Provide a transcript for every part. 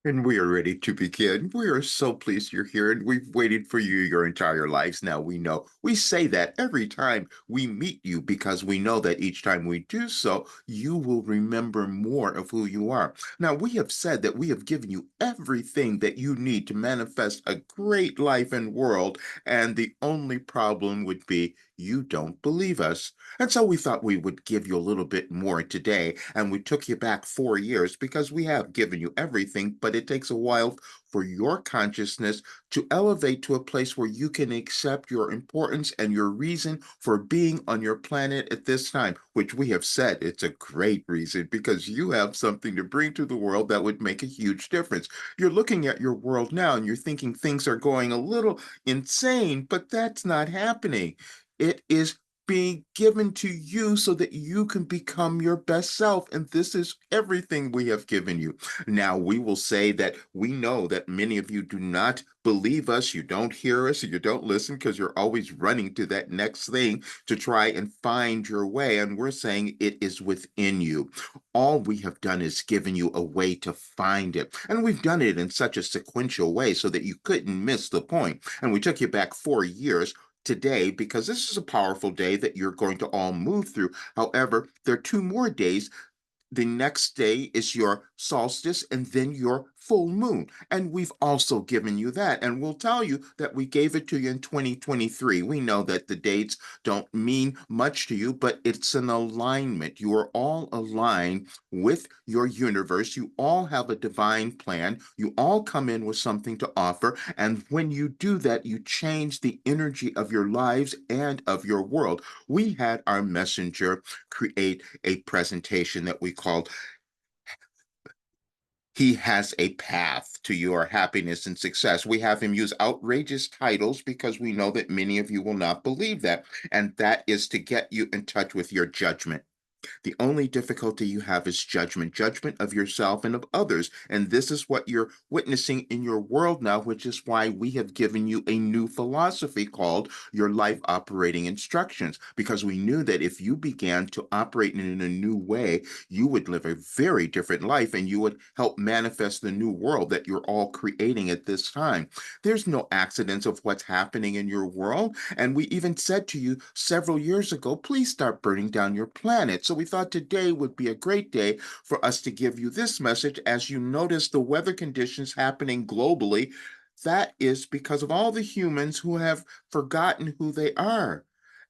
And we are ready to begin. We are so pleased you're here, and we've waited for you your entire lives. Now we know we say that every time we meet you because we know that each time we do so, you will remember more of who you are. Now, we have said that we have given you everything that you need to manifest a great life and world, and the only problem would be you don't believe us. And so we thought we would give you a little bit more today, and we took you back 4 years because we have given you everything, but it takes a while for your consciousness to elevate to a place where you can accept your importance and your reason for being on your planet at this time, which we have said it's a great reason because you have something to bring to the world that would make a huge difference. You're looking at your world now and you're thinking things are going a little insane, but that's not happening. It is being given to you so that you can become your best self. And this is everything we have given you. Now, we will say that we know that many of you do not believe us, you don't hear us, you don't listen because you're always running to that next thing to try and find your way. And we're saying it is within you. All we have done is given you a way to find it. And we've done it in such a sequential way so that you couldn't miss the point. And we took you back 4 years today because this is a powerful day that you're going to all move through. However, there are two more days. The next day is your solstice and then your full moon. And we've also given you that. And we'll tell you that we gave it to you in 2023. We know that the dates don't mean much to you, but it's an alignment. You are all aligned with your universe. You all have a divine plan. You all come in with something to offer. And when you do that, you change the energy of your lives and of your world. We had our messenger create a presentation that we called He Has a Path to Your Happiness and Success. We have him use outrageous titles because we know that many of you will not believe that. And that is to get you in touch with your judgment. The only difficulty you have is judgment, judgment of yourself and of others. And this is what you're witnessing in your world now, which is why we have given you a new philosophy called your life operating instructions, because we knew that if you began to operate in a new way, you would live a very different life and you would help manifest the new world that you're all creating at this time. There's no accidents of what's happening in your world. And we even said to you several years ago, please start burning down your planet. So we thought today would be a great day for us to give you this message. As you notice the weather conditions happening globally, that is because of all the humans who have forgotten who they are.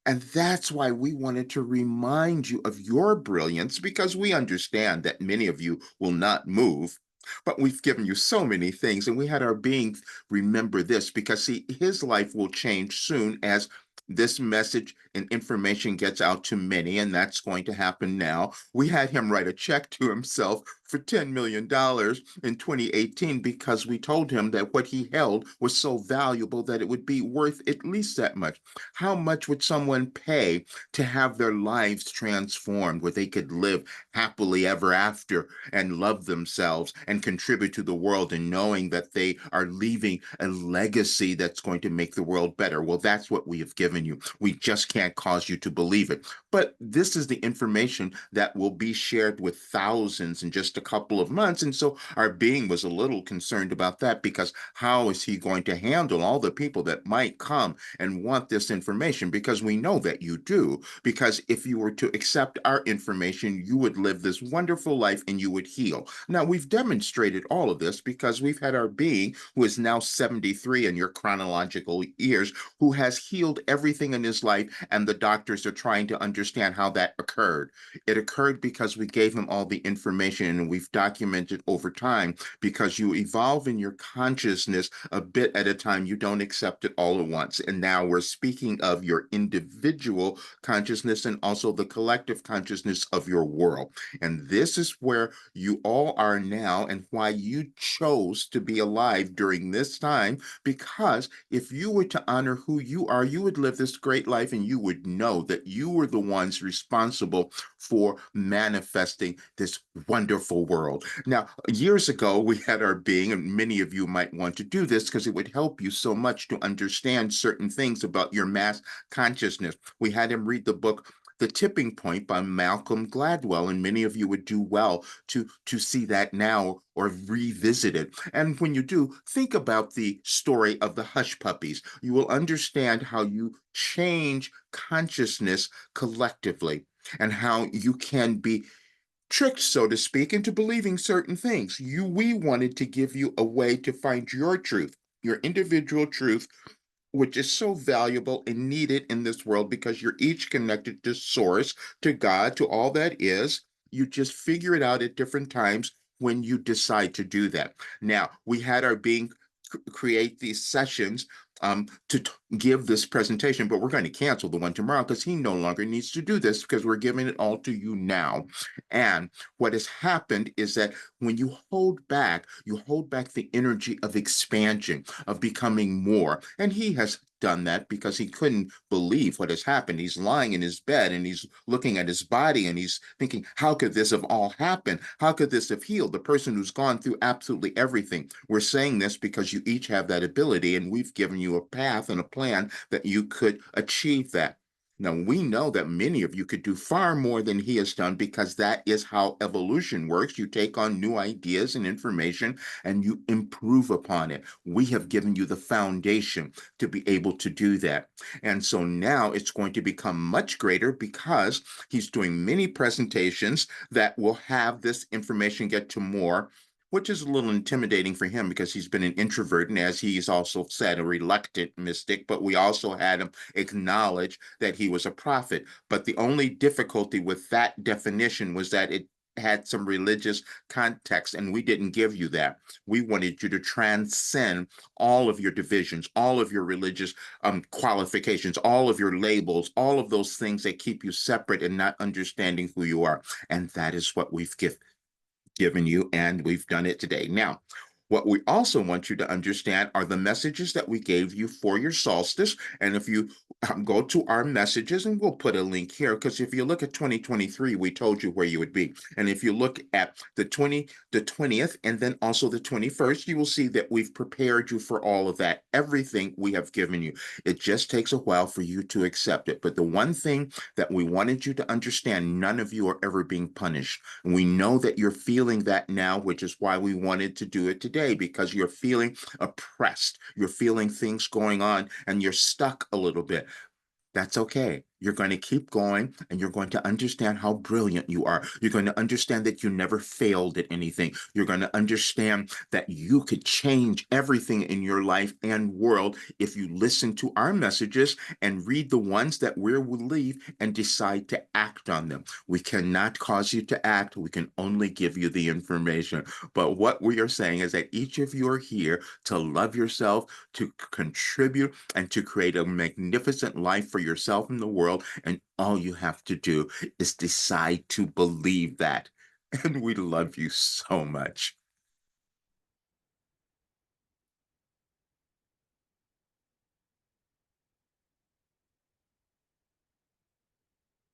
And that's why we wanted to remind you of your brilliance, because we understand that many of you will not move. But we've given you so many things, and we had our being remember this because, see, his life will change soon as this message and information gets out to many, and that's going to happen now. We had him write a check to himself for $10 million in 2018 because we told him that what he held was so valuable that it would be worth at least that much. How much would someone pay to have their lives transformed where they could live happily ever after and love themselves and contribute to the world and knowing that they are leaving a legacy that's going to make the world better? Well, that's what we have given you. We just can't cause you to believe it. But this is the information that will be shared with thousands in just a couple of months. And so our being was a little concerned about that because how is he going to handle all the people that might come and want this information? Because we know that you do. Because if you were to accept our information, you would live this wonderful life and you would heal. Now, we've demonstrated all of this because we've had our being, who is now 73 in your chronological years, who has healed everything in his life, and the doctors are trying to understand how that occurred. It occurred because we gave him all the information and we've documented over time because you evolve in your consciousness a bit at a time. You don't accept it all at once. And now we're speaking of your individual consciousness and also the collective consciousness of your world. And this is where you all are now and why you chose to be alive during this time. Because if you were to honor who you are, you would live this great life and you would know that you were the ones responsible for manifesting this wonderful world. Now, years ago, we had our being, and many of you might want to do this because it would help you so much to understand certain things about your mass consciousness. We had him read the book The Tipping Point by Malcolm Gladwell, and many of you would do well to see that now or revisit it. And when you do, think about the story of the hush puppies. You will understand how you change consciousness collectively and how you can be tricked, so to speak, into believing certain things. We wanted to give you a way to find your truth, your individual truth, which is so valuable and needed in this world because you're each connected to source, to God, to all that is. You just figure it out at different times when you decide to do that. Now, we had our being create these sessions give this presentation, but we're going to cancel the one tomorrow because he no longer needs to do this because we're giving it all to you now. And what has happened is that when you hold back the energy of expansion, of becoming more. And he has done that because he couldn't believe what has happened. He's lying in his bed and he's looking at his body and he's thinking, how could this have all happened? How could this have healed? The person who's gone through absolutely everything. We're saying this because you each have that ability, and we've given you a path and a plan that you could achieve that. Now, we know that many of you could do far more than he has done because that is how evolution works. You take on new ideas and information and you improve upon it. We have given you the foundation to be able to do that. And so now it's going to become much greater because he's doing many presentations that will have this information get to more, which is a little intimidating for him because he's been an introvert and, as he's also said, a reluctant mystic. But we also had him acknowledge that he was a prophet. But the only difficulty with that definition was that it had some religious context, and we didn't give you that. We wanted you to transcend all of your divisions, all of your religious qualifications, all of your labels, all of those things that keep you separate and not understanding who you are. And that is what we've given you, and we've done it today. Now, what we also want you to understand are the messages that we gave you for your solstice. And if you go to our messages, and we'll put a link here, because if you look at 2023, we told you where you would be. And if you look at the 20th, and then also the 21st, you will see that we've prepared you for all of that. Everything we have given you. It just takes a while for you to accept it. But the one thing that we wanted you to understand, none of you are ever being punished. And we know that you're feeling that now, which is why we wanted to do it today, because you're feeling oppressed. You're feeling things going on and you're stuck a little bit. That's okay. You're going to keep going and you're going to understand how brilliant you are. You're going to understand that you never failed at anything. You're going to understand that you could change everything in your life and world if you listen to our messages and read the ones that we will leave and decide to act on them. We cannot cause you to act. We can only give you the information. But what we are saying is that each of you are here to love yourself, to contribute, and to create a magnificent life for yourself and the world. And all you have to do is decide to believe that. And we love you so much.